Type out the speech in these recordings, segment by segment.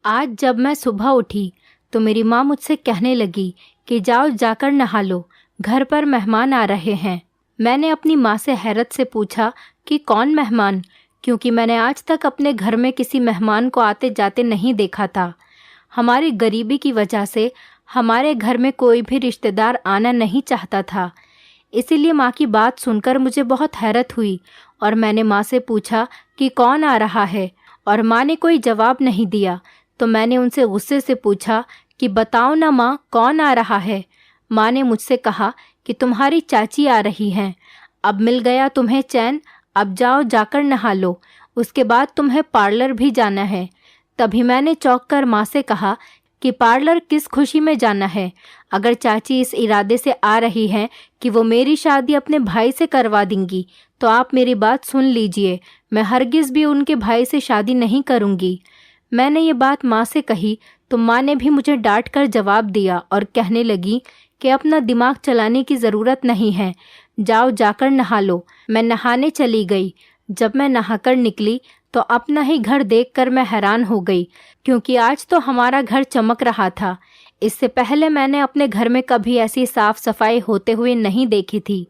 आज जब मैं सुबह उठी तो मेरी माँ मुझसे कहने लगी कि जाओ जाकर नहा लो, घर पर मेहमान आ रहे हैं। मैंने अपनी माँ से हैरत से पूछा कि कौन मेहमान, क्योंकि मैंने आज तक अपने घर में किसी मेहमान को आते जाते नहीं देखा था। हमारी गरीबी की वजह से हमारे घर में कोई भी रिश्तेदार आना नहीं चाहता था। इसीलिए माँ की बात सुनकर मुझे बहुत हैरत हुई और मैंने माँ से पूछा कि कौन आ रहा है, और माँ ने कोई जवाब नहीं दिया। तो मैंने उनसे गुस्से से पूछा कि बताओ ना माँ, कौन आ रहा है। माँ ने मुझसे कहा कि तुम्हारी चाची आ रही हैं। अब मिल गया तुम्हें चैन, अब जाओ जाकर नहा लो, उसके बाद तुम्हें पार्लर भी जाना है। तभी मैंने चौंक कर माँ से कहा कि पार्लर किस खुशी में जाना है? अगर चाची इस इरादे से आ रही हैं कि वो मेरी शादी अपने भाई से करवा देंगी, तो आप मेरी बात सुन लीजिए, मैं हरगिज़ भी उनके भाई से शादी नहीं करूँगी। मैंने ये बात माँ से कही तो माँ ने भी मुझे डांट कर जवाब दिया और कहने लगी कि अपना दिमाग चलाने की ज़रूरत नहीं है, जाओ जाकर नहा लो। मैं नहाने चली गई। जब मैं नहाकर निकली तो अपना ही घर देखकर मैं हैरान हो गई, क्योंकि आज तो हमारा घर चमक रहा था। इससे पहले मैंने अपने घर में कभी ऐसी साफ सफाई होते हुए नहीं देखी थी।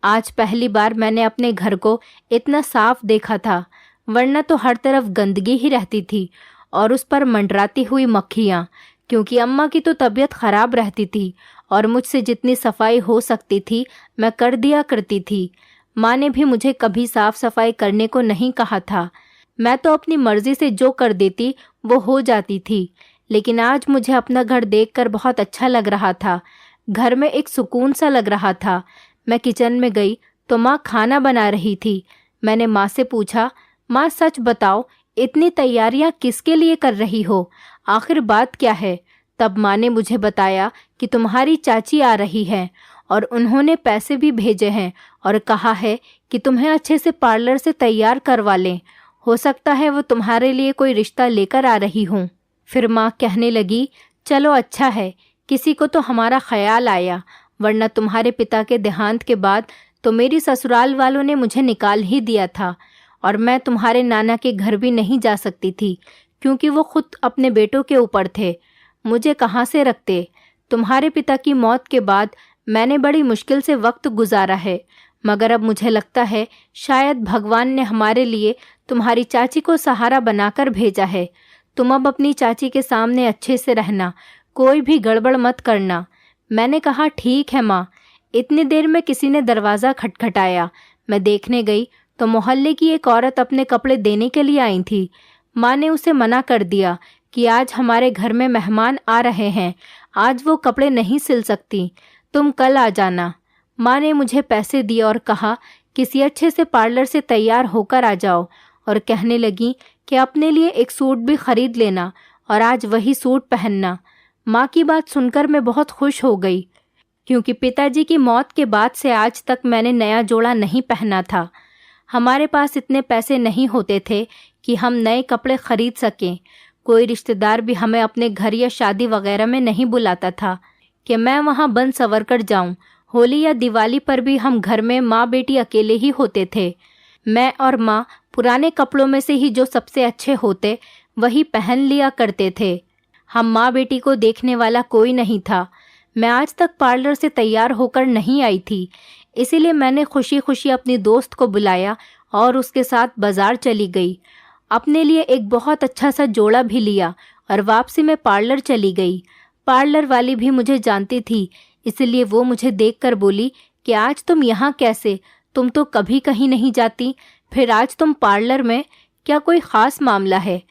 आज पहली बार मैंने अपने घर को इतना साफ देखा था, वरना तो हर तरफ गंदगी ही रहती थी और उस पर मंडराती हुई मक्खियाँ, क्योंकि अम्मा की तो तबीयत खराब रहती थी और मुझसे जितनी सफाई हो सकती थी मैं कर दिया करती थी। माँ ने भी मुझे कभी साफ सफाई करने को नहीं कहा था। मैं तो अपनी मर्जी से जो कर देती वो हो जाती थी। लेकिन आज मुझे अपना घर देखकर बहुत अच्छा लग रहा था। घर में एक सुकून सा लग रहा था। मैं किचन में गई तो माँ खाना बना रही थी। मैंने माँ से पूछा, माँ सच बताओ, इतनी तैयारियां किसके लिए कर रही हो? आखिर बात क्या है? तब माँ ने मुझे बताया कि तुम्हारी चाची आ रही है और उन्होंने पैसे भी भेजे हैं और कहा है कि तुम्हें अच्छे से पार्लर से तैयार करवा लें। हो सकता है वो तुम्हारे लिए कोई रिश्ता लेकर आ रही हूँ। फिर माँ कहने लगी, चलो अच्छा है, किसी को तो हमारा ख्याल आया, वरना तुम्हारे पिता के देहांत के बाद तो मेरी ससुराल वालों ने मुझे निकाल ही दिया था और मैं तुम्हारे नाना के घर भी नहीं जा सकती थी, क्योंकि वो खुद अपने बेटों के ऊपर थे। मुझे कहाँ से रखते? तुम्हारे पिता की मौत के बाद मैंने बड़ी मुश्किल से वक्त गुजारा है, मगर अब मुझे लगता है शायद भगवान ने हमारे लिए तुम्हारी चाची को सहारा बनाकर भेजा है। तुम अब अपनी चाची के सामने अच्छे से रहना, कोई भी गड़बड़ मत करना। मैंने कहा, ठीक है माँ। इतनी देर में किसी ने दरवाज़ा खटखटाया। मैं देखने गई तो मोहल्ले की एक औरत अपने कपड़े देने के लिए आई थी। माँ ने उसे मना कर दिया कि आज हमारे घर में मेहमान आ रहे हैं, आज वो कपड़े नहीं सिल सकती, तुम कल आ जाना। माँ ने मुझे पैसे दिए और कहा किसी अच्छे से पार्लर से तैयार होकर आ जाओ, और कहने लगी कि अपने लिए एक सूट भी खरीद लेना और आज वही सूट पहनना। माँ की बात सुनकर मैं बहुत खुश हो गई, क्योंकि पिताजी की मौत के बाद से आज तक मैंने नया जोड़ा नहीं पहना था। हमारे पास इतने पैसे नहीं होते थे कि हम नए कपड़े खरीद सकें। कोई रिश्तेदार भी हमें अपने घर या शादी वगैरह में नहीं बुलाता था कि मैं वहाँ बन सवर कर जाऊँ। होली या दिवाली पर भी हम घर में माँ बेटी अकेले ही होते थे। मैं और माँ पुराने कपड़ों में से ही जो सबसे अच्छे होते वही पहन लिया करते थे। हम माँ बेटी को देखने वाला कोई नहीं था। मैं आज तक पार्लर से तैयार होकर नहीं आई थी, इसीलिए मैंने खुशी खुशी अपनी दोस्त को बुलाया और उसके साथ बाजार चली गई। अपने लिए एक बहुत अच्छा सा जोड़ा भी लिया और वापसी में पार्लर चली गई। पार्लर वाली भी मुझे जानती थी, इसलिए वो मुझे देखकर बोली कि आज तुम यहाँ कैसे? तुम तो कभी कहीं नहीं जाती, फिर आज तुम पार्लर में, क्या कोई ख़ास मामला है?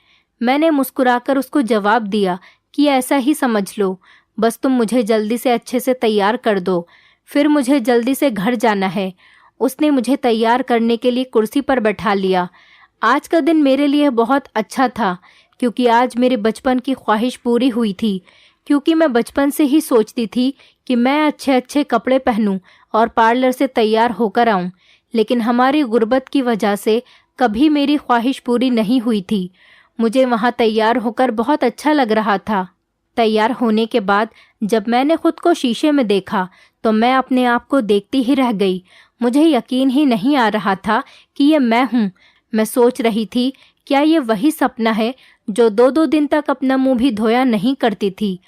मैंने मुस्कुराकर उसको जवाब दिया कि ऐसा ही समझ लो, बस तुम मुझे जल्दी से अच्छे से तैयार कर दो, फिर मुझे जल्दी से घर जाना है। उसने मुझे तैयार करने के लिए कुर्सी पर बैठा लिया। आज का दिन मेरे लिए बहुत अच्छा था, क्योंकि आज मेरे बचपन की ख्वाहिश पूरी हुई थी। क्योंकि मैं बचपन से ही सोचती थी कि मैं अच्छे अच्छे कपड़े पहनूं और पार्लर से तैयार होकर आऊं, लेकिन हमारी गुर्बत की वजह से कभी मेरी ख्वाहिश पूरी नहीं हुई थी। मुझे वहां तैयार होकर बहुत अच्छा लग रहा था। तैयार होने के बाद जब मैंने खुद को शीशे में देखा तो मैं अपने आप को देखती ही रह गई। मुझे यकीन ही नहीं आ रहा था कि ये मैं हूँ। मैं सोच रही थी, क्या ये वही सपना है जो 2-2 दिन तक अपना मुंह भी धोया नहीं करती थी।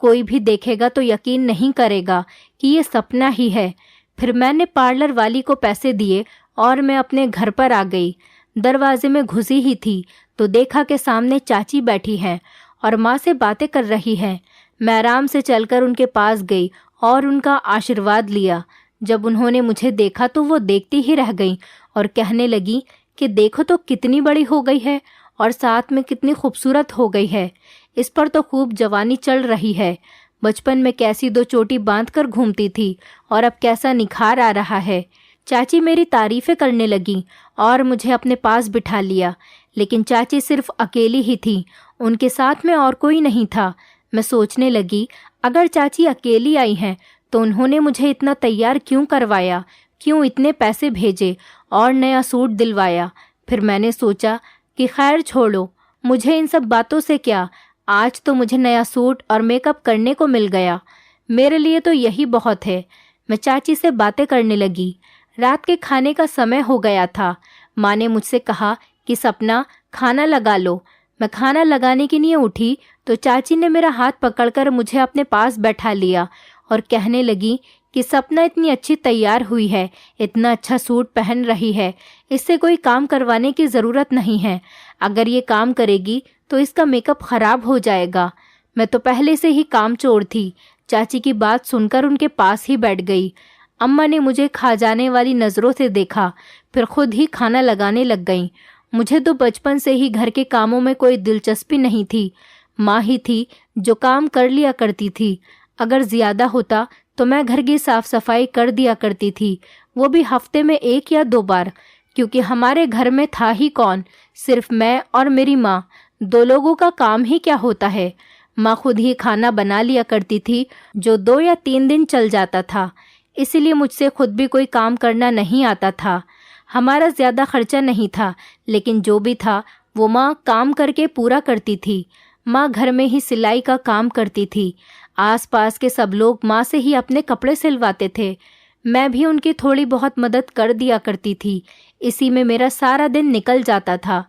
कोई भी देखेगा तो यकीन नहीं करेगा कि ये सपना ही है। फिर मैंने पार्लर वाली को पैसे दिए और मैं अपने घर पर आ गई। दरवाजे में घुसी ही थी तो देखा कि सामने चाची बैठी हैं और माँ से बातें कर रही हैं। मैं आराम से चलकर उनके पास गई और उनका आशीर्वाद लिया। जब उन्होंने मुझे देखा तो वो देखती ही रह गईं और कहने लगी कि देखो तो कितनी बड़ी हो गई है और साथ में कितनी खूबसूरत हो गई है। इस पर तो खूब जवानी चल रही है। बचपन में कैसी 2 चोटी बांध कर घूमती थी और अब कैसा निखार आ रहा है। चाची मेरी तारीफें करने लगी और मुझे अपने पास बिठा लिया। लेकिन चाची सिर्फ अकेली ही थी, उनके साथ में और कोई नहीं था। मैं सोचने लगी, अगर चाची अकेली आई हैं तो उन्होंने मुझे इतना तैयार क्यों करवाया, क्यों इतने पैसे भेजे और नया सूट दिलवाया। फिर मैंने सोचा कि खैर छोड़ो, मुझे इन सब बातों से क्या, आज तो मुझे नया सूट और मेकअप करने को मिल गया, मेरे लिए तो यही बहुत है। मैं चाची से बातें करने लगी। रात के खाने का समय हो गया था। माँ ने मुझसे कहा कि सपना, खाना लगा लो। मैं खाना लगाने के लिए उठी तो चाची ने मेरा हाथ पकड़कर मुझे अपने पास बैठा लिया और कहने लगी कि सपना इतनी अच्छी तैयार हुई है, इतना अच्छा सूट पहन रही है, इससे कोई काम करवाने की ज़रूरत नहीं है। अगर ये काम करेगी तो इसका मेकअप ख़राब हो जाएगा। मैं तो पहले से ही कामचोर थी। चाची की बात सुनकर उनके पास ही बैठ गई। अम्मा ने मुझे खा जाने वाली नज़रों से देखा, फिर खुद ही खाना लगाने लग गईं। मुझे तो बचपन से ही घर के कामों में कोई दिलचस्पी नहीं थी। माँ ही थी जो काम कर लिया करती थी। अगर ज़्यादा होता तो मैं घर की साफ सफाई कर दिया करती थी, वो भी हफ्ते में 1 या 2 बार, क्योंकि हमारे घर में था ही कौन, सिर्फ मैं और मेरी माँ। 2 लोगों का काम ही क्या होता है। माँ खुद ही खाना बना लिया करती थी जो 2 या 3 दिन चल जाता था। इसीलिए मुझसे खुद भी कोई काम करना नहीं आता था। हमारा ज़्यादा खर्चा नहीं था, लेकिन जो भी था वो माँ काम करके पूरा करती थी। माँ घर में ही सिलाई का काम करती थी। आसपास के सब लोग माँ से ही अपने कपड़े सिलवाते थे। मैं भी उनकी थोड़ी बहुत मदद कर दिया करती थी। इसी में मेरा सारा दिन निकल जाता था।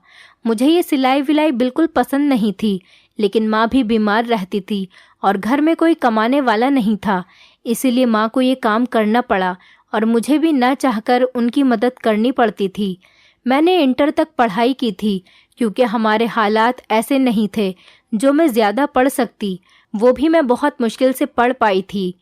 मुझे ये सिलाई विलाई बिल्कुल पसंद नहीं थी, लेकिन माँ भी बीमार रहती थी और घर में कोई कमाने वाला नहीं था। इसीलिए माँ को ये काम करना पड़ा और मुझे भी न चाहकर उनकी मदद करनी पड़ती थी। मैंने इंटर तक पढ़ाई की थी, क्योंकि हमारे हालात ऐसे नहीं थे जो मैं ज़्यादा पढ़ सकती। वो भी मैं बहुत मुश्किल से पढ़ पाई थी।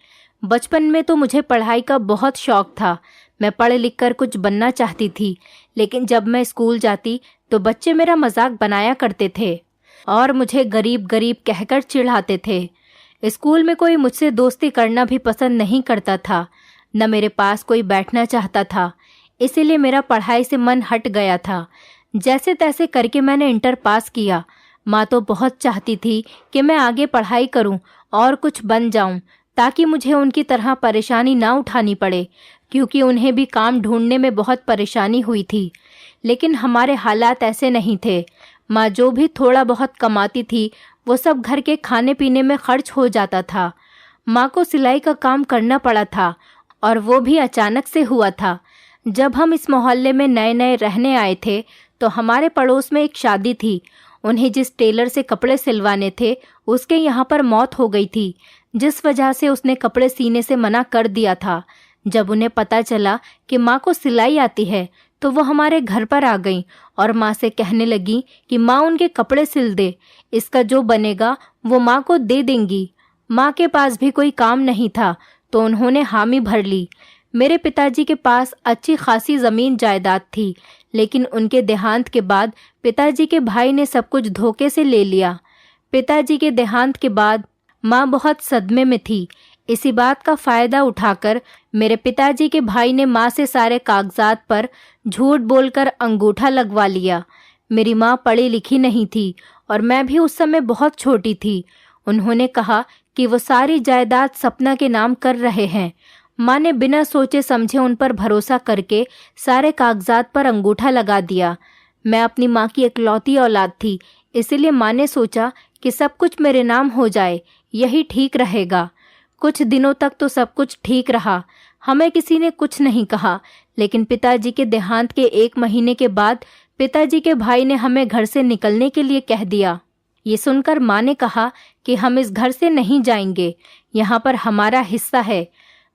बचपन में तो मुझे पढ़ाई का बहुत शौक था। मैं पढ़ लिख कर कुछ बनना चाहती थी, लेकिन जब मैं स्कूल जाती तो बच्चे मेरा मजाक बनाया करते थे और मुझे गरीब गरीब कहकर चिढ़ाते थे। स्कूल में कोई मुझसे दोस्ती करना भी पसंद नहीं करता था, न मेरे पास कोई बैठना चाहता था। इसीलिए मेरा पढ़ाई से मन हट गया था। जैसे तैसे करके मैंने इंटर पास किया। माँ तो बहुत चाहती थी कि मैं आगे पढ़ाई करूं और कुछ बन जाऊं, ताकि मुझे उनकी तरह परेशानी ना उठानी पड़े, क्योंकि उन्हें भी काम ढूंढने में बहुत परेशानी हुई थी। लेकिन हमारे हालात ऐसे नहीं थे। माँ जो भी थोड़ा बहुत कमाती थी वो सब घर के खाने पीने में खर्च हो जाता था। माँ को सिलाई का काम करना पड़ा था और वो भी अचानक से हुआ था। जब हम इस मोहल्ले में नए नए रहने आए थे तो हमारे पड़ोस में एक शादी थी। उन्हें जिस टेलर से कपड़े सिलवाने थे उसके यहाँ पर मौत हो गई थी, जिस वजह से उसने कपड़े सीने से मना कर दिया था। जब उन्हें पता चला कि माँ को सिलाई आती है तो वो हमारे घर पर आ गईं और माँ से कहने लगी कि माँ उनके कपड़े सिल दे, इसका जो बनेगा वो माँ को दे देंगी। माँ के पास भी कोई काम नहीं था तो उन्होंने हामी भर ली। मेरे पिताजी के पास अच्छी खासी ज़मीन जायदाद थी, लेकिन उनके देहांत के बाद पिताजी के भाई ने सब कुछ धोखे से ले लिया। पिताजी के देहांत के बाद माँ बहुत सदमे में थी। इसी बात का फ़ायदा उठाकर मेरे पिताजी के भाई ने माँ से सारे कागजात पर झूठ बोलकर अंगूठा लगवा लिया। मेरी माँ पढ़ी लिखी नहीं थी और मैं भी उस समय बहुत छोटी थी। उन्होंने कहा कि वो सारी जायदाद सपना के नाम कर रहे हैं। माँ ने बिना सोचे समझे उन पर भरोसा करके सारे कागजात पर अंगूठा लगा दिया। मैं अपनी माँ की इकलौती औलाद थी, इसीलिए माँ ने सोचा कि सब कुछ मेरे नाम हो जाए, यही ठीक रहेगा। कुछ दिनों तक तो सब कुछ ठीक रहा। हमें किसी ने कुछ नहीं कहा, लेकिन पिताजी के देहांत के 1 महीने के बाद पिताजी के भाई ने हमें घर से निकलने के लिए कह दिया। ये सुनकर माँ ने कहा कि हम इस घर से नहीं जाएंगे, यहाँ पर हमारा हिस्सा है।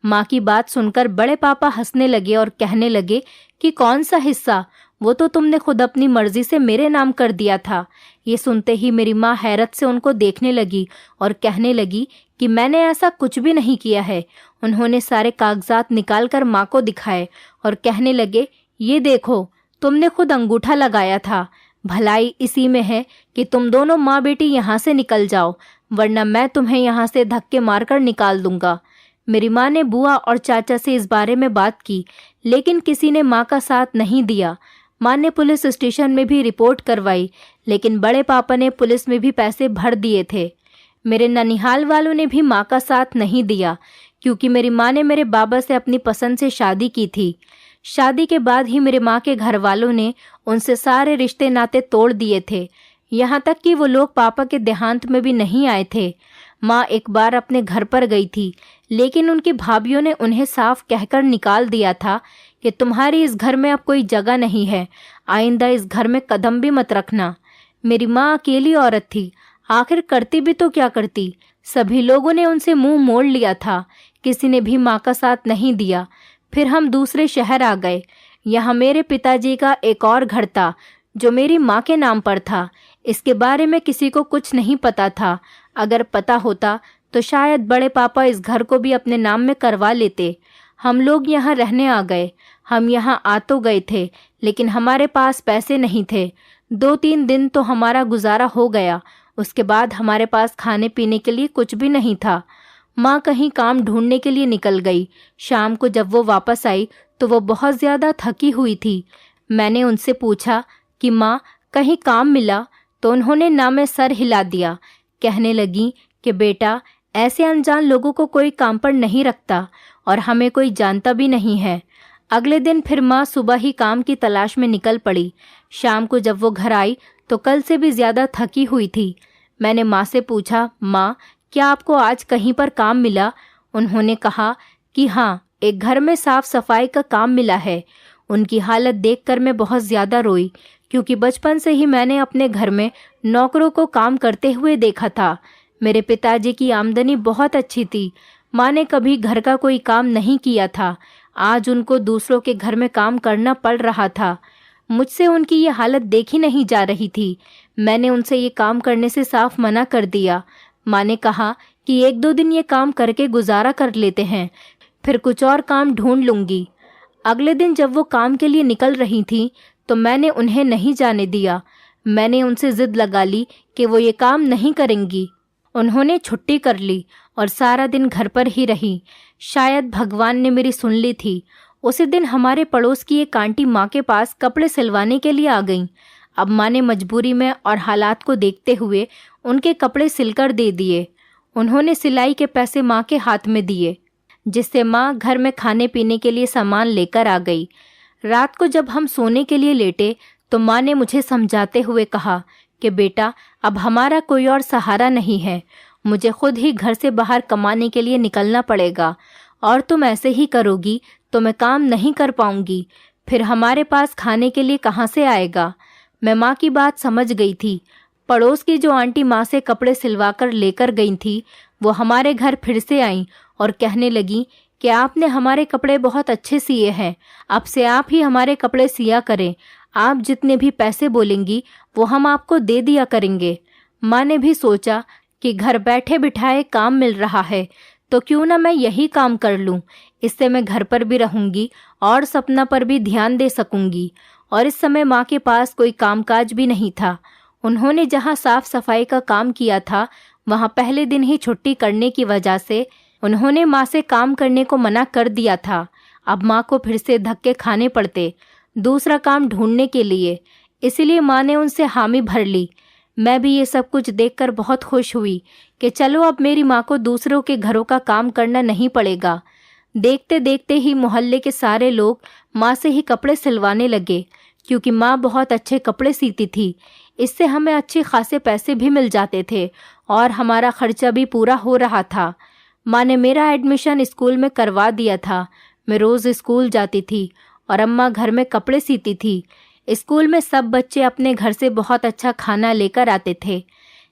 माँ की बात सुनकर बड़े पापा हंसने लगे और कहने लगे कि कौन सा हिस्सा, वो तो तुमने खुद अपनी मर्जी से मेरे नाम कर दिया था। ये सुनते ही मेरी माँ हैरत से उनको देखने लगी और कहने लगी कि मैंने ऐसा कुछ भी नहीं किया है। उन्होंने सारे कागजात निकालकर माँ को दिखाए और कहने लगे, ये देखो, तुमने खुद अंगूठा लगाया था। भलाई इसी में है कि तुम दोनों माँ बेटी यहाँ से निकल जाओ, वरना मैं तुम्हें यहाँ से धक्के मारकर निकाल दूंगा। मेरी माँ ने बुआ और चाचा से इस बारे में बात की, लेकिन किसी ने माँ का साथ नहीं दिया। माँ ने पुलिस स्टेशन में भी रिपोर्ट करवाई, लेकिन बड़े पापा ने पुलिस में भी पैसे भर दिए थे। मेरे ननिहाल वालों ने भी माँ का साथ नहीं दिया, क्योंकि मेरी माँ ने मेरे बाबा से अपनी पसंद से शादी की थी। शादी के बाद ही मेरे माँ के घर वालों ने उनसे सारे रिश्ते नाते तोड़ दिए थे, यहाँ तक कि वो लोग पापा के देहांत में भी नहीं आए थे। माँ एक बार अपने घर पर गई थी, लेकिन उनकी भाभीयों ने उन्हें साफ कहकर निकाल दिया था कि तुम्हारी इस घर में अब कोई जगह नहीं है, आइंदा इस घर में कदम भी मत रखना। मेरी माँ अकेली औरत थी, आखिर करती भी तो क्या करती। सभी लोगों ने उनसे मुंह मोड़ लिया था, किसी ने भी माँ का साथ नहीं दिया। फिर हम दूसरे शहर आ गए। यहाँ मेरे पिताजी का एक और घर था जो मेरी माँ के नाम पर था। इसके बारे में किसी को कुछ नहीं पता था। अगर पता होता तो शायद बड़े पापा इस घर को भी अपने नाम में करवा लेते। हम लोग यहाँ रहने आ गए। हम यहाँ आ तो गए थे, लेकिन हमारे पास पैसे नहीं थे। 2-3 दिन तो हमारा गुजारा हो गया, उसके बाद हमारे पास खाने पीने के लिए कुछ भी नहीं था। माँ कहीं काम ढूंढने के लिए निकल गई। शाम को जब वो वापस आई तो वो बहुत ज़्यादा थकी हुई थी। मैंने उनसे पूछा कि माँ, कहीं काम मिला? तो उन्होंने ना में सर हिला दिया। कहने लगी कि बेटा, ऐसे अनजान लोगों को कोई काम पर नहीं रखता और हमें कोई जानता भी नहीं है। अगले दिन फिर माँ सुबह ही काम की तलाश में निकल पड़ी। शाम को जब वो घर आई तो कल से भी ज़्यादा थकी हुई थी। मैंने माँ से पूछा, माँ, क्या आपको आज कहीं पर काम मिला? उन्होंने कहा कि हाँ, एक घर में साफ सफाई का काम मिला है। उनकी हालत देखकर मैं बहुत ज़्यादा रोई, क्योंकि बचपन से ही मैंने अपने घर में नौकरों को काम करते हुए देखा था। मेरे पिताजी की आमदनी बहुत अच्छी थी। माँ ने कभी घर का कोई काम नहीं किया था। आज उनको दूसरों के घर में काम करना पड़ रहा था। मुझसे उनकी ये हालत देखी नहीं जा रही थी। मैंने उनसे ये काम करने से साफ मना कर दिया। माँ ने कहा कि 1-2 दिन ये काम करके गुजारा कर लेते हैं, फिर कुछ और काम ढूंढ लूँगी। अगले दिन जब वो काम के लिए निकल रही थी तो मैंने उन्हें नहीं जाने दिया। मैंने उनसे ज़िद लगा ली कि वो ये काम नहीं करेंगी। उन्होंने छुट्टी कर ली और सारा दिन घर पर ही रही। शायद भगवान ने मेरी सुन ली थी। उसी दिन हमारे पड़ोस की एक आंटी माँ के पास कपड़े सिलवाने के लिए आ गईं। अब माँ ने मजबूरी में और हालात को देखते हुए उनके कपड़े सिलकर दे दिए। उन्होंने सिलाई के पैसे माँ के हाथ में दिए, जिससे माँ घर में खाने पीने के लिए सामान लेकर आ गई। रात को जब हम सोने के लिए लेटे तो माँ ने मुझे समझाते हुए कहा कि बेटा, अब हमारा कोई और सहारा नहीं है। मुझे खुद ही घर से बाहर कमाने के लिए निकलना पड़ेगा, और तुम ऐसे ही करोगी तो मैं काम नहीं कर पाऊंगी। फिर हमारे पास खाने के लिए कहाँ से आएगा? मैं माँ की बात समझ गई थी। पड़ोस की जो आंटी माँ से कपड़े सिलवाकर लेकर गई थी, वो हमारे घर फिर से आईं और कहने लगी कि आपने हमारे कपड़े बहुत अच्छे सिए हैं, अब से आप ही हमारे कपड़े सिया करें। आप जितने भी पैसे बोलेंगी वो हम आपको दे दिया करेंगे। माँ ने भी सोचा कि घर बैठे बिठाए काम मिल रहा है तो क्यों ना मैं यही काम कर लूँ। इससे मैं घर पर भी रहूँगी और सपना पर भी ध्यान दे सकूँगी। और इस समय माँ के पास कोई कामकाज भी नहीं था। उन्होंने जहाँ साफ सफाई का काम किया था, वहाँ पहले दिन ही छुट्टी करने की वजह से उन्होंने माँ से काम करने को मना कर दिया था। अब माँ को फिर से धक्के खाने पड़ते दूसरा काम ढूंढने के लिए। इसीलिए माँ ने उनसे हामी भर ली। मैं भी ये सब कुछ देखकर बहुत खुश हुई कि चलो अब मेरी माँ को दूसरों के घरों का काम करना नहीं पड़ेगा। देखते देखते ही मोहल्ले के सारे लोग माँ से ही कपड़े सिलवाने लगे, क्योंकि माँ बहुत अच्छे कपड़े सीती थी। इससे हमें अच्छे खासे पैसे भी मिल जाते थे और हमारा खर्चा भी पूरा हो रहा था। माँ ने मेरा एडमिशन स्कूल में करवा दिया था। मैं रोज़ स्कूल जाती थी और अम्मा घर में कपड़े सीती थी। स्कूल में सब बच्चे अपने घर से बहुत अच्छा खाना लेकर आते थे,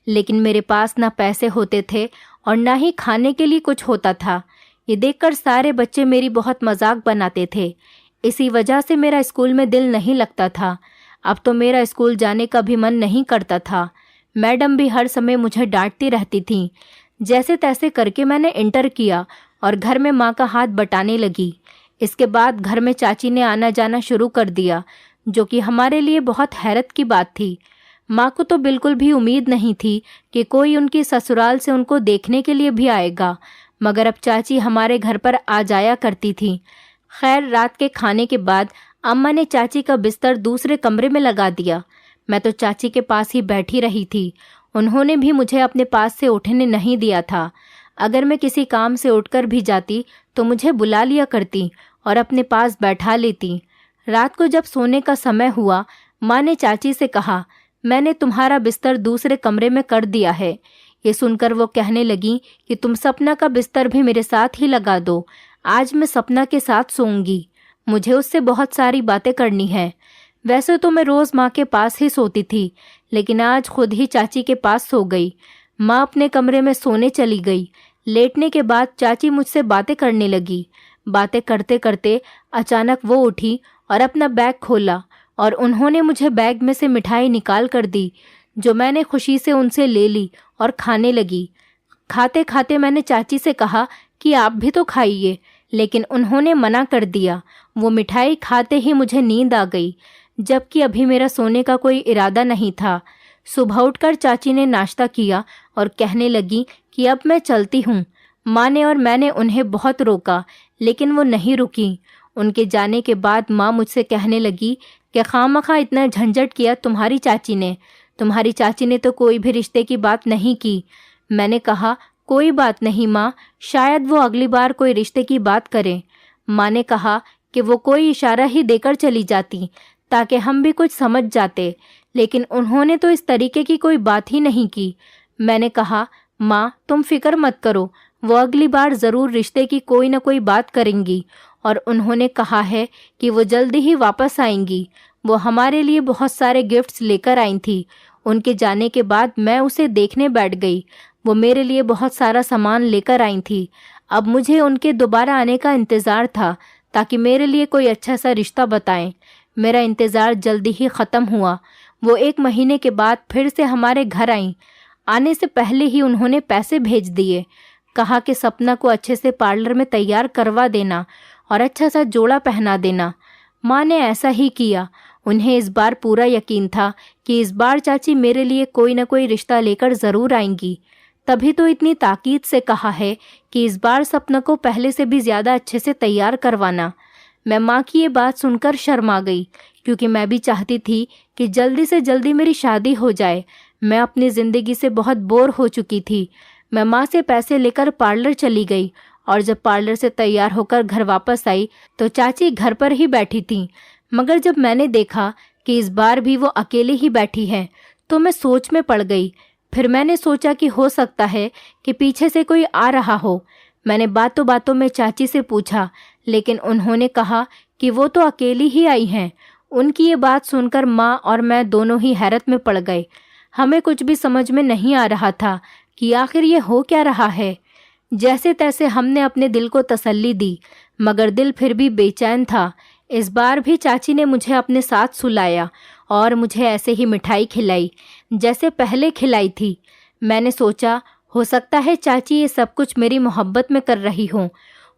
लेकिन मेरे पास ना पैसे होते थे और ना ही खाने के लिए कुछ होता था। ये देखकर सारे बच्चे मेरी बहुत मजाक बनाते थे। इसी वजह से मेरा स्कूल में दिल नहीं लगता था। अब तो मेरा स्कूल जाने का भी मन नहीं करता था। मैडम भी हर समय मुझे डांटती रहती थी। जैसे तैसे करके मैंने इंटर किया और घर में माँ का हाथ बटाने लगी। इसके बाद घर में चाची ने आना जाना शुरू कर दिया, जो कि हमारे लिए बहुत हैरत की बात थी। माँ को तो बिल्कुल भी उम्मीद नहीं थी कि कोई उनकी ससुराल से उनको देखने के लिए भी आएगा, मगर अब चाची हमारे घर पर आ जाया करती थी। खैर, रात के खाने के बाद अम्मा ने चाची का बिस्तर दूसरे कमरे में लगा दिया। मैं तो चाची के पास ही बैठी रही थी। उन्होंने भी मुझे अपने पास से उठने नहीं दिया था। अगर मैं किसी काम से उठकर भी जाती तो मुझे बुला लिया करती और अपने पास बैठा लेती। रात को जब सोने का समय हुआ, माँ ने चाची से कहा, मैंने तुम्हारा बिस्तर दूसरे कमरे में कर दिया है। ये सुनकर वो कहने लगी कि तुम सपना का बिस्तर भी मेरे साथ ही लगा दो। आज मैं सपना के साथ सोऊंगी। मुझे उससे बहुत सारी बातें करनी है। वैसे तो मैं रोज माँ के पास ही सोती थी, लेकिन आज खुद ही चाची के पास सो गई। माँ अपने कमरे में सोने चली गई। लेटने के बाद चाची मुझसे बातें करने लगी। बातें करते करते अचानक वो उठी और अपना बैग खोला और उन्होंने मुझे बैग में से मिठाई निकाल कर दी, जो मैंने खुशी से उनसे ले ली और खाने लगी। खाते खाते मैंने चाची से कहा कि आप भी तो खाइए, लेकिन उन्होंने मना कर दिया। वो मिठाई खाते ही मुझे नींद आ गई, जबकि अभी मेरा सोने का कोई इरादा नहीं था। सुबह उठकर चाची ने नाश्ता किया और कहने लगी कि अब मैं चलती हूँ। माँ ने और मैंने उन्हें बहुत रोका, लेकिन वो नहीं रुकी। उनके जाने के बाद माँ मुझसे कहने लगी कि खामखा इतना झंझट किया तुम्हारी चाची ने तो कोई भी रिश्ते की बात नहीं की। मैंने कहा, कोई बात नहीं माँ, शायद वो अगली बार कोई रिश्ते की बात करें। माँ ने कहा कि वो कोई इशारा ही देकर चली जाती ताकि हम भी कुछ समझ जाते, लेकिन उन्होंने तो इस तरीके की कोई बात ही नहीं की। मैंने कहा, माँ तुम फिक्र मत करो, वो अगली बार ज़रूर रिश्ते की कोई ना कोई बात करेंगी और उन्होंने कहा है कि वो जल्दी ही वापस आएंगी। वो हमारे लिए बहुत सारे गिफ्ट्स लेकर आई थी। उनके जाने के बाद मैं उसे देखने बैठ गई। वो मेरे लिए बहुत सारा सामान लेकर आई थी। अब मुझे उनके दोबारा आने का इंतज़ार था ताकि मेरे लिए कोई अच्छा सा रिश्ता बताएं। मेरा इंतज़ार जल्दी ही ख़त्म हुआ। वो 1 महीने के बाद फिर से हमारे घर आई। आने से पहले ही उन्होंने पैसे भेज दिए। कहा कि सपना को अच्छे से पार्लर में तैयार करवा देना और अच्छा सा जोड़ा पहना देना। माँ ने ऐसा ही किया। उन्हें इस बार पूरा यकीन था कि इस बार चाची मेरे लिए कोई न कोई रिश्ता लेकर ज़रूर आएंगी। तभी तो इतनी ताकीद से कहा है कि इस बार सपना को पहले से भी ज़्यादा अच्छे से तैयार करवाना। मैं माँ की ये बात सुनकर शर्मा गई, क्योंकि मैं भी चाहती थी कि जल्दी से जल्दी मेरी शादी हो जाए। मैं अपनी ज़िंदगी से बहुत बोर हो चुकी थी। मैं माँ से पैसे लेकर पार्लर चली गई और जब पार्लर से तैयार होकर घर वापस आई तो चाची घर पर ही बैठी थी। मगर जब मैंने देखा कि इस बार भी वो अकेले ही बैठी है तो मैं सोच में पड़ गई। फिर मैंने सोचा कि हो सकता है कि पीछे से कोई आ रहा हो। मैंने बातों बातों में चाची से पूछा, लेकिन उन्होंने कहा कि वो तो अकेली ही आई हैं। उनकी ये बात सुनकर माँ और मैं दोनों ही हैरत में पड़ गए। हमें कुछ भी समझ में नहीं आ रहा था कि आखिर ये हो क्या रहा है। जैसे तैसे हमने अपने दिल को तसल्ली दी, मगर दिल फिर भी बेचैन था। इस बार भी चाची ने मुझे अपने साथ सुलाया और मुझे ऐसे ही मिठाई खिलाई जैसे पहले खिलाई थी। मैंने सोचा, हो सकता है चाची ये सब कुछ मेरी मोहब्बत में कर रही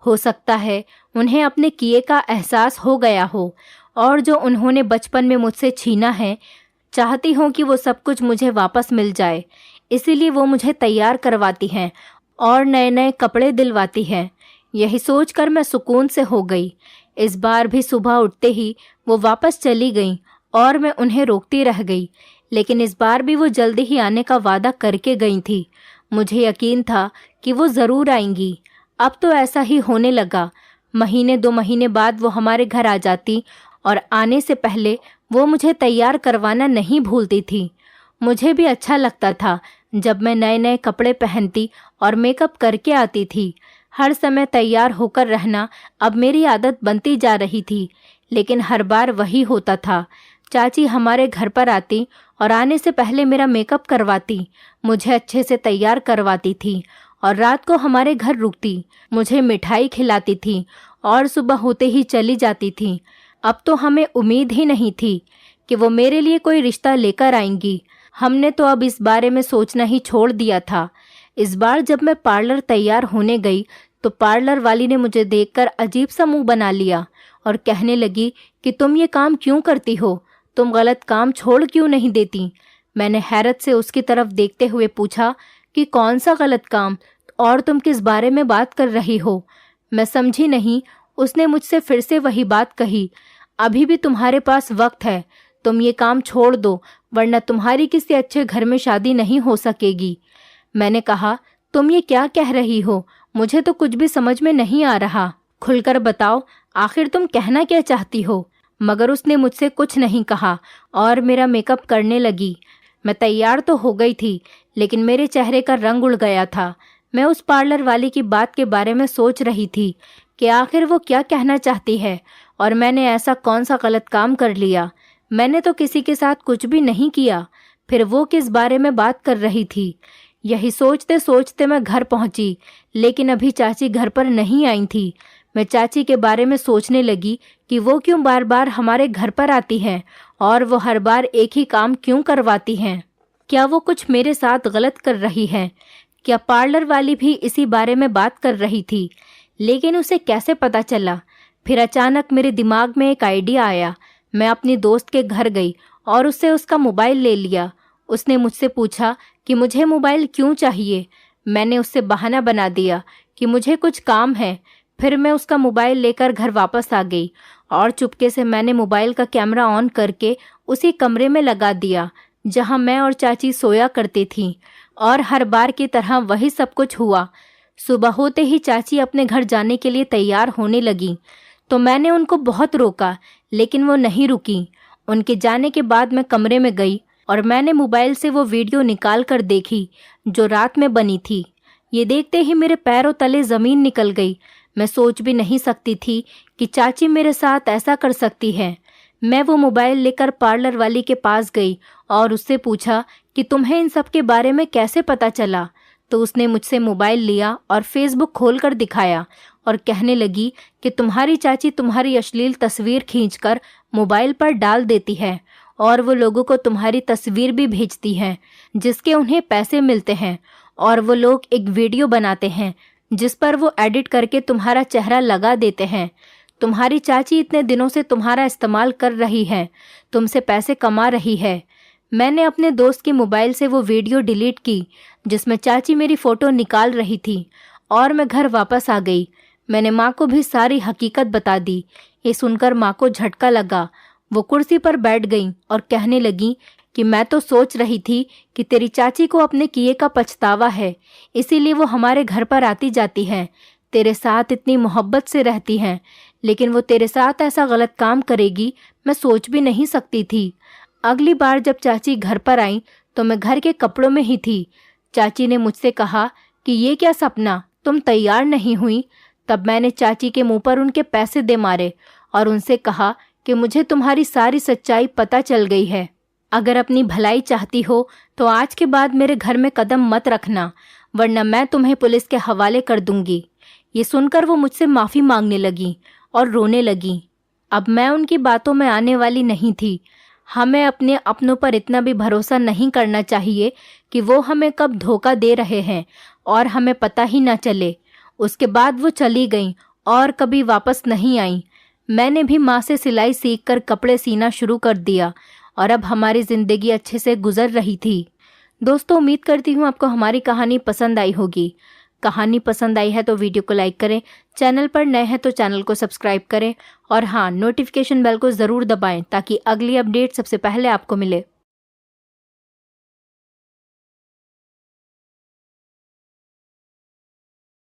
हो सकता है उन्हें अपने किए का एहसास हो गया हो और जो उन्होंने बचपन में मुझसे छीना है, चाहती हूँ कि वो सब कुछ मुझे वापस मिल जाए। इसीलिए वो मुझे तैयार करवाती हैं और नए नए कपड़े दिलवाती हैं। यही सोचकर मैं सुकून से हो गई। इस बार भी सुबह उठते ही वो वापस चली गईं और मैं उन्हें रोकती रह गई, लेकिन इस बार भी वो जल्दी ही आने का वादा करके गई थी। मुझे यकीन था कि वो ज़रूर आएंगी। अब तो ऐसा ही होने लगा। महीने 2 महीने बाद वो हमारे घर आ जाती और आने से पहले वो मुझे तैयार करवाना नहीं भूलती थी। मुझे भी अच्छा लगता था जब मैं नए नए कपड़े पहनती और मेकअप करके आती थी। हर समय तैयार होकर रहना अब मेरी आदत बनती जा रही थी, लेकिन हर बार वही होता था। चाची हमारे घर पर आती और आने से पहले मेरा मेकअप करवाती, मुझे अच्छे से तैयार करवाती थी और रात को हमारे घर रुकती, मुझे मिठाई खिलाती थी और सुबह होते ही चली जाती थी। अब तो हमें उम्मीद ही नहीं थी कि वो मेरे लिए कोई रिश्ता लेकर आएंगी। हमने तो अब इस बारे में सोचना ही छोड़ दिया था। इस बार जब मैं पार्लर तैयार होने गई तो पार्लर वाली ने मुझे देखकर अजीब सा मुंह बना लिया और कहने लगी कि तुम ये काम क्यों करती हो, तुम गलत काम छोड़ क्यों नहीं देती। मैंने हैरत से उसकी तरफ देखते हुए पूछा कि कौन सा गलत काम और तुम किस बारे में बात कर रही हो। मैं समझी नहीं। उसने मुझसे फिर से वही बात कही, अभी भी तुम्हारे पास वक्त है, तुम ये काम छोड़ दो वरना तुम्हारी किसी अच्छे घर में शादी नहीं हो सकेगी। मैंने कहा, तुम ये क्या कह रही हो, मुझे तो कुछ भी समझ में नहीं आ रहा, खुलकर बताओ आखिर तुम कहना क्या चाहती हो। मगर उसने मुझसे कुछ नहीं कहा और मेरा मेकअप करने लगी। मैं तैयार तो हो गई थी लेकिन मेरे चेहरे का रंग उड़ गया था। मैं उस पार्लर वाली की बात के बारे में सोच रही थी कि आखिर वो क्या कहना चाहती है और मैंने ऐसा कौन सा गलत काम कर लिया। मैंने तो किसी के साथ कुछ भी नहीं किया, फिर वो किस बारे में बात कर रही थी। यही सोचते सोचते मैं घर पहुंची, लेकिन अभी चाची घर पर नहीं आई थी। मैं चाची के बारे में सोचने लगी कि वो क्यों बार बार हमारे घर पर आती हैं और वो हर बार एक ही काम क्यों करवाती हैं। क्या वो कुछ मेरे साथ गलत कर रही है? क्या पार्लर वाली भी इसी बारे में बात कर रही थी? लेकिन उसे कैसे पता चला? फिर अचानक मेरे दिमाग में एक आइडिया आया। मैं अपनी दोस्त के घर गई और उससे उसका मोबाइल ले लिया। उसने मुझसे पूछा कि मुझे मोबाइल क्यों चाहिए। मैंने उससे बहाना बना दिया कि मुझे कुछ काम है। फिर मैं उसका मोबाइल लेकर घर वापस आ गई और चुपके से मैंने मोबाइल का कैमरा ऑन करके उसी कमरे में लगा दिया जहां मैं और चाची सोया करती थीं। और हर बार की तरह वही सब कुछ हुआ। सुबह होते ही चाची अपने घर जाने के लिए तैयार होने लगी तो मैंने उनको बहुत रोका, लेकिन वो नहीं रुकी। उनके जाने के बाद मैं कमरे में गई और मैंने मोबाइल से वो वीडियो निकाल कर देखी जो रात में बनी थी। ये देखते ही मेरे पैरों तले ज़मीन निकल गई। मैं सोच भी नहीं सकती थी कि चाची मेरे साथ ऐसा कर सकती है। मैं वो मोबाइल लेकर पार्लर वाली के पास गई और उससे पूछा कि तुम्हें इन सब के बारे में कैसे पता चला। तो उसने मुझसे मोबाइल लिया और फेसबुक खोलकर दिखाया और कहने लगी कि तुम्हारी चाची तुम्हारी अश्लील तस्वीर खींचकर मोबाइल पर डाल देती है और वो लोगों को तुम्हारी तस्वीर भी भेजती है जिसके उन्हें पैसे मिलते हैं, और वो लोग एक वीडियो बनाते हैं जिस पर वो एडिट करके तुम्हारा चेहरा लगा देते हैं। तुम्हारी चाची इतने दिनों से तुम्हारा इस्तेमाल कर रही है, तुमसे पैसे कमा रही है। मैंने अपने दोस्त की मोबाइल से वो वीडियो डिलीट की जिसमें चाची मेरी फ़ोटो निकाल रही थी और मैं घर वापस आ गई। मैंने माँ को भी सारी हकीकत बता दी। ये सुनकर माँ को झटका लगा। वो कुर्सी पर बैठ गई और कहने लगी कि मैं तो सोच रही थी कि तेरी चाची को अपने किए का पछतावा है, इसीलिए वो हमारे घर पर आती जाती है, तेरे साथ इतनी मोहब्बत से रहती हैं, लेकिन वो तेरे साथ ऐसा गलत काम करेगी मैं सोच भी नहीं सकती थी। अगली बार जब चाची घर पर आई तो मैं घर के कपड़ों में ही थी। चाची ने मुझसे कहा कि ये क्या सपना, तुम तैयार नहीं हुई। तब मैंने चाची के मुंह पर उनके पैसे दे मारे और उनसे कहा कि मुझे तुम्हारी सारी सच्चाई पता चल गई है। अगर अपनी भलाई चाहती हो तो आज के बाद मेरे घर में कदम मत रखना, वरना मैं तुम्हें पुलिस के हवाले कर दूंगी। ये सुनकर वो मुझसे माफ़ी मांगने लगी और रोने लगी। अब मैं उनकी बातों में आने वाली नहीं थी। हमें अपने अपनों पर इतना भी भरोसा नहीं करना चाहिए कि वो हमें कब धोखा दे रहे हैं और हमें पता ही ना चले। उसके बाद वो चली गई और कभी वापस नहीं आई। मैंने भी माँ से सिलाई सीखकर कपड़े सीना शुरू कर दिया और अब हमारी ज़िंदगी अच्छे से गुजर रही थी। दोस्तों, उम्मीद करती हूँ आपको हमारी कहानी पसंद आई होगी। कहानी पसंद आई है तो वीडियो को लाइक करें, चैनल पर नए हैं तो चैनल को सब्सक्राइब करें और हाँ, नोटिफिकेशन बेल को ज़रूर दबाएं ताकि अगली अपडेट सबसे पहले आपको मिले।